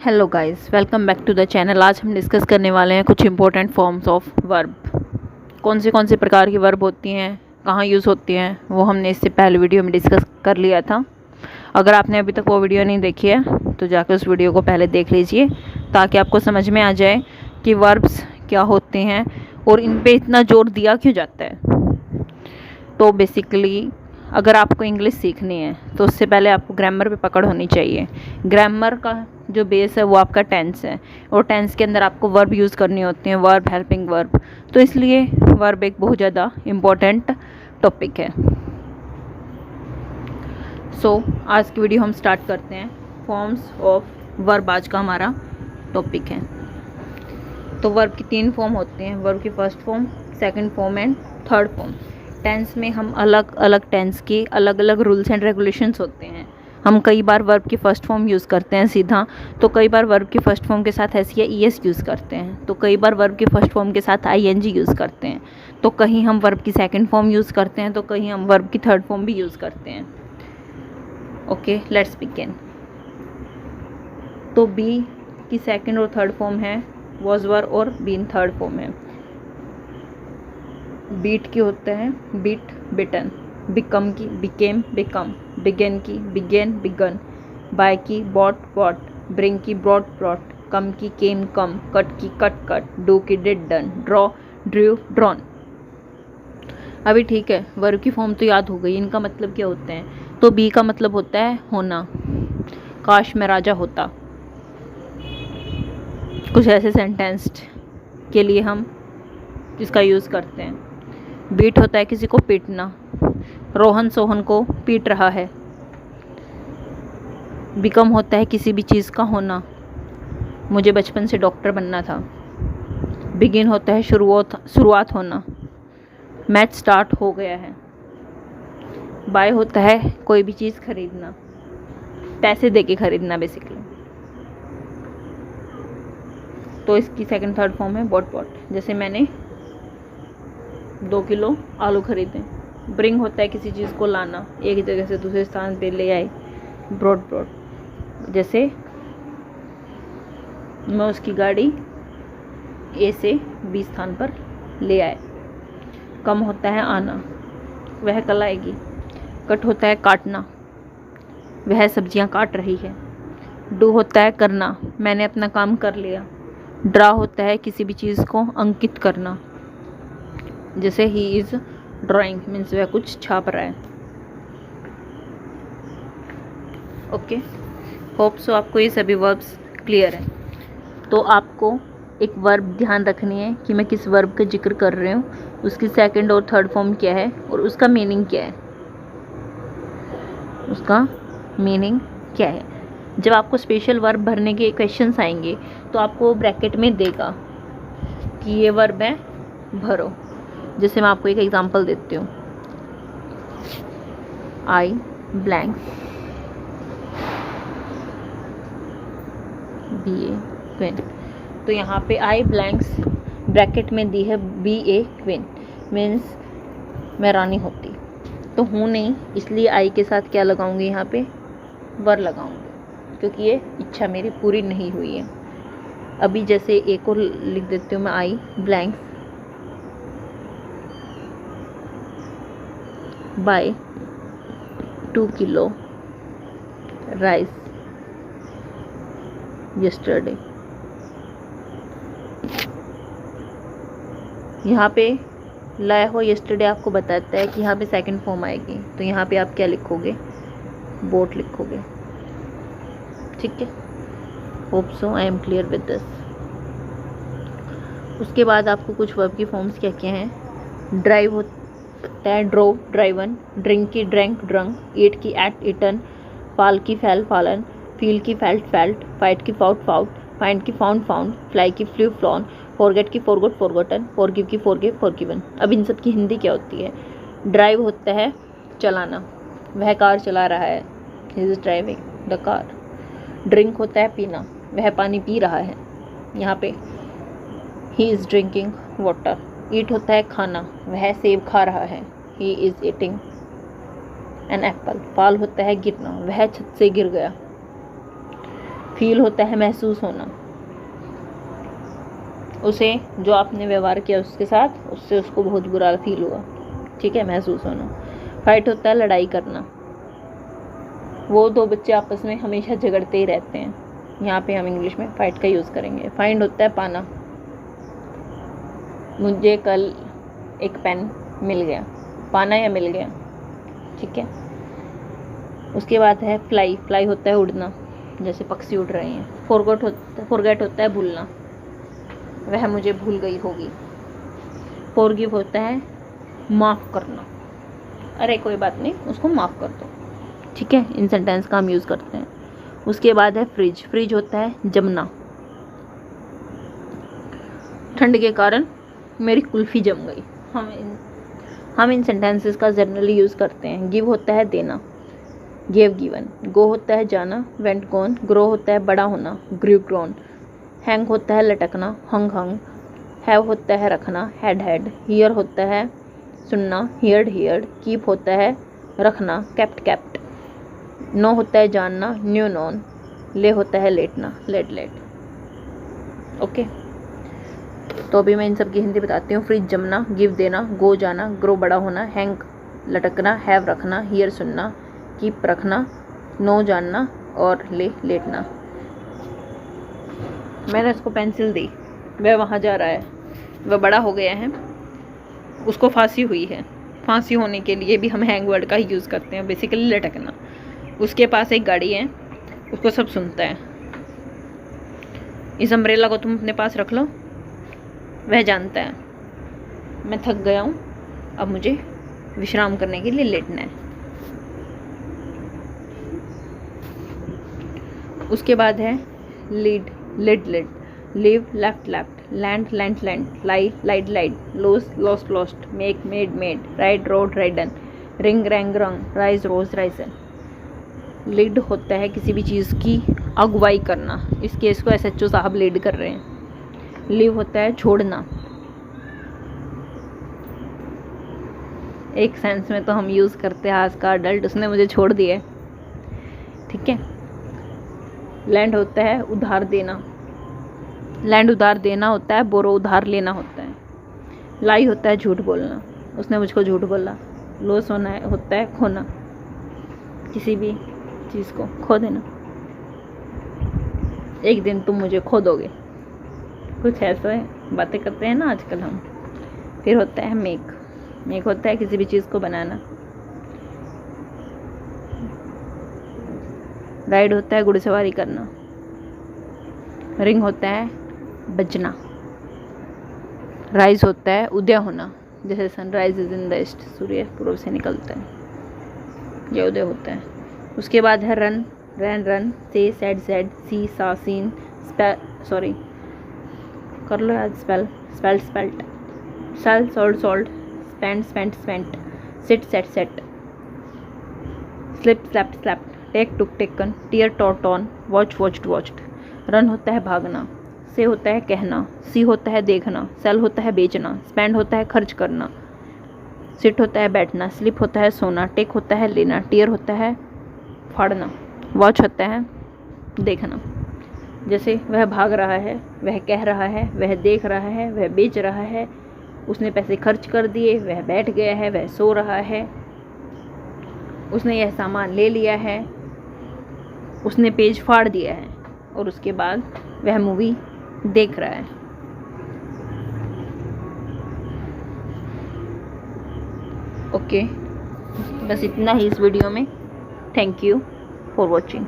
Hello guys, welcome back to the channel. आज हम discuss करने वाले हैं कुछ इंपॉर्टेंट फॉर्म्स ऑफ वर्ब। कौन से प्रकार की वर्ब होती हैं, कहाँ यूज़ होती हैं, वो हमने इससे पहले वीडियो में डिस्कस कर लिया था। अगर आपने अभी तक वो वीडियो नहीं देखी है तो जाकर उस वीडियो को पहले देख लीजिए, ताकि आपको समझ में आ जाए कि वर्ब्स क्या होते हैं और इन पर इतना जोर दिया क्यों जाता है। तो बेसिकली अगर आपको इंग्लिश सीखनी है तो उससे पहले आपको ग्रामर पे पकड़ होनी चाहिए। ग्रामर का जो बेस है वो आपका टेंस है, और टेंस के अंदर आपको वर्ब यूज़ करनी होती है, वर्ब, हेल्पिंग वर्ब। तो इसलिए वर्ब एक बहुत ज़्यादा इम्पोर्टेंट टॉपिक है। आज की वीडियो हम स्टार्ट करते हैं। फॉर्म्स ऑफ वर्ब आज का हमारा टॉपिक है। तो वर्ब की 3 फॉर्म होते हैं, वर्ब की first form, second form and third form. Tense में हम अलग अलग टेंस के अलग अलग रूल्स एंड रेगुलेशंस होते हैं। हम कई बार वर्ब की फ़र्स्ट फॉर्म यूज़ करते हैं सीधा, तो कई बार वर्ब की फ़र्स्ट फॉर्म के साथ एस या ईएस यूज़ करते हैं, तो कई बार वर्ब की फ़र्स्ट फॉर्म के साथ आईएनजी यूज़ करते हैं, तो कहीं हम वर्ब की सेकंड फॉर्म यूज़ करते हैं, तो कहीं हम वर्ब की थर्ड फॉर्म भी यूज़ करते हैं। Okay, let's begin. तो बी की सेकंड और थर्ड फॉर्म है वॉज वर, और बीन थर्ड फॉर्म है। बीट की होता है बीट, बिटन। बिकम की बिकेम, बिकम। बिगेन की बिगेन, बिगन। बाय की बॉट, बॉट। ब्रिंग की ब्रॉट, ब्रॉट। कम की केम, कम। कट की कट, कट। डू की did, done. Draw, Drew, drawn. अभी ठीक है, वर्ब की फॉर्म तो याद हो गई, इनका मतलब क्या होते हैं। तो बी का मतलब होता है होना, काश मैं राजा होता। कुछ ऐसे सेंटेंस के लिए हम इसका यूज़ करते हैं। बीट होता है किसी को पीटना, रोहन सोहन को पीट रहा है। बिकम होता है किसी भी चीज़ का होना, मुझे बचपन से डॉक्टर बनना था। बिगिन होता है शुरुआत होना, मैच स्टार्ट हो गया है। बाय होता है कोई भी चीज़ खरीदना, पैसे देके खरीदना बेसिकली। तो इसकी सेकंड थर्ड फॉर्म है बॉट, बॉट। जैसे मैंने 2 किलो आलू खरीदे। ब्रिंग होता है किसी चीज़ को लाना, एक जगह से दूसरे स्थान पे ले आए। Broad, broad. जैसे मैं उसकी गाड़ी ए से बी स्थान पर ले आए। कम होता है आना, वह कल आएगी। कट होता है काटना, वह सब्जियां काट रही है। डू होता है करना, मैंने अपना काम कर लिया। ड्रा होता है किसी भी चीज़ को अंकित करना, जैसे ही इज़ ड्राइंग, मीन्स वह कुछ छाप रहा है। ओके, होप सो आपको ये सभी वर्ब्स क्लियर हैं। तो आपको एक वर्ब ध्यान रखनी है कि मैं किस वर्ब का जिक्र कर रही हूँ, उसकी सेकंड और थर्ड फॉर्म क्या है और उसका मीनिंग क्या है। उसका मीनिंग क्या है। जब आपको स्पेशल वर्ब भरने के क्वेश्चंस आएंगे तो आपको ब्रैकेट में देगा कि ये वर्ब है, भरो। जैसे मैं आपको एक एग्जांपल देती हूँ, I blank be a queen. तो यहाँ पे आई ब्लैंक्स ब्रैकेट में दी है बी ए क्वीन, मीन्स मैं रानी होती। तो हूँ नहीं, इसलिए आई के साथ क्या लगाऊंगी, यहाँ पे वर लगाऊंगी, क्योंकि ये इच्छा मेरी पूरी नहीं हुई है। अभी जैसे एक और लिख देती हूँ मैं, I blanks buy 2 kilo rice yesterday। यहाँ पे लाया हुआ yesterday आपको बताता है कि यहाँ पे सेकंड फॉर्म आएगी, तो यहाँ पे आप क्या लिखोगे, बोट लिखोगे। ठीक है, hope so I am clear with this. उसके बाद आपको कुछ वर्ब की फॉर्म्स क्या क्या हैं। ड्राइव होता है ड्रोव, ड्राइवन। ड्रिंक की ड्रैंक, ड्रंक। ईट की एट, ईटन। फाल की फैल, फालन। फील की फेल्ट, फेल्ट। फाइट की फाउट, फाउट। फाइंड की फाउंड, फाउंड। फ्लाई की फ्लू, फ्लॉन। फॉरगेट की फॉरगॉट, फॉरगॉटन। फॉरगिव की फॉरगिव, फॉरगिवन। अब इन सब की हिंदी क्या होती है। ड्राइव होता है चलाना, वह कार चला रहा है, he is driving the car. Drink होता है पीना, वह पानी पी रहा है, यहाँ पे ही इज़ ड्रिंकिंग वाटर। ईट होता है खाना, वह सेब खा रहा है, he is eating an apple. Fall होता है गिरना, वह छत से गिर गया। फील होता है महसूस होना, उसे जो आपने व्यवहार किया उसके साथ, उससे उसको बहुत बुरा फील हुआ, ठीक है, महसूस होना। फाइट होता है लड़ाई करना, वो दो बच्चे आपस में हमेशा झगड़ते ही रहते हैं, यहाँ पे हम इंग्लिश में फाइट का यूज़ करेंगे। फाइंड होता है पाना, मुझे कल एक पेन मिल गया, पाना या मिल गया, ठीक है। उसके बाद है फ्लाई, फ्लाई होता है उड़ना, जैसे पक्षी उड़ रहे हैं। फॉरगेट होता है भूलना, वह मुझे भूल गई होगी। फॉरगिव होता है माफ़ करना, अरे कोई बात नहीं, उसको माफ़ कर दो, ठीक है। इन सेंटेंस का हम यूज़ करते हैं। उसके बाद है फ्रिज, फ्रिज होता है जमना, ठंड के कारण मेरी कुल्फ़ी जम गई। हम इन सेंटेंसेस का जनरली यूज़ करते हैं। गिव होता है देना, गेव गिवन। गो होता है जाना, वेंट गॉन। ग्रो होता है बड़ा होना, ग्रू ग्रोन। हैंग होता है लटकना, हंग हंग। हैव होता है रखना, हैड हैड। हियर होता है सुनना, हियर्ड हियर्ड। कीप होता है रखना, केप्ट केप्ट। नो होता है जानना, न्यू नोन। ले होता है लेटना, लेट लेट। ओके, तो अभी मैं इन सब की हिंदी बताती हूँ। फ्रिज जमना, गिव देना, गो जाना, ग्रो बड़ा होना, हैंग लटकना, हैव रखना, हियर सुनना, कीप रखना, नो जानना और ले लेटना। मैंने उसको पेंसिल दी, वह वहाँ जा रहा है, वह बड़ा हो गया है, उसको फांसी हुई है। फांसी होने के लिए भी हम हैंग वर्ड का ही यूज़ करते हैं, बेसिकली लटकना। उसके पास एक गाड़ी है, उसको सब सुनता है। इस अम्ब्रेला को तुम अपने पास रख लो, वह जानता है मैं थक गया हूँ, अब मुझे विश्राम करने के लिए लेटना है। उसके बाद है lead, led led. Leave left left. Land land land. Lie lied lied. Lose lost lost. Make made made. Ride rode ridden. Ring rang rung. Rise rose risen. Lead होता है किसी भी चीज़ की अगुवाई करना, इस केस को SHO साहब लीड कर रहे हैं। लीव होता है छोड़ना, एक सेंस में तो हम यूज़ करते हैं आज का अडल्ट, उसने मुझे छोड़ दिया, ठीक है। लैंड होता है उधार देना, लैंड उधार देना होता है, बोरो उधार लेना होता है। लाई होता है झूठ बोलना, उसने मुझको झूठ बोला। लॉस होता है खोना, किसी भी चीज़ को खो देना। एक दिन तुम मुझे खो दोगे, कुछ ऐसा है, बातें करते हैं ना आजकल हम। फिर होता है मेक, मेक होता है किसी भी चीज़ को बनाना। राइड होता है घुड़सवारी करना। रिंग होता है बजना। राइज होता है उदय होना, जैसे sunrise is in the east, सूर्य पूर्व से निकलता है, यह उदय होता है। उसके बाद है run, ran run. Say said said. See saw seen. Sorry कर लो याद, spelt spelt. Sell sold sold. Spend spent spent. Sit set set. Slip slept slept. Take took taken. Tear taught on. Watch watched watched. Run होता है भागना। से होता है कहना। सी होता है देखना। सेल होता है बेचना। स्पेंड होता है खर्च करना। सिट होता है बैठना। स्लिप होता है सोना। टेक होता है लेना। टीयर होता है फाड़ना। वॉच होता है देखना, जैसे वह भाग रहा है, वह कह रहा है, वह देख रहा है, वह बेच रहा है, उसने पैसे खर्च कर दिए, वह बैठ गया है, वह सो रहा है, उसने यह सामान ले लिया है, उसने पेज फाड़ दिया है, और उसके बाद वह मूवी देख रहा है। ओके, बस इतना ही इस वीडियो में। Thank you for watching.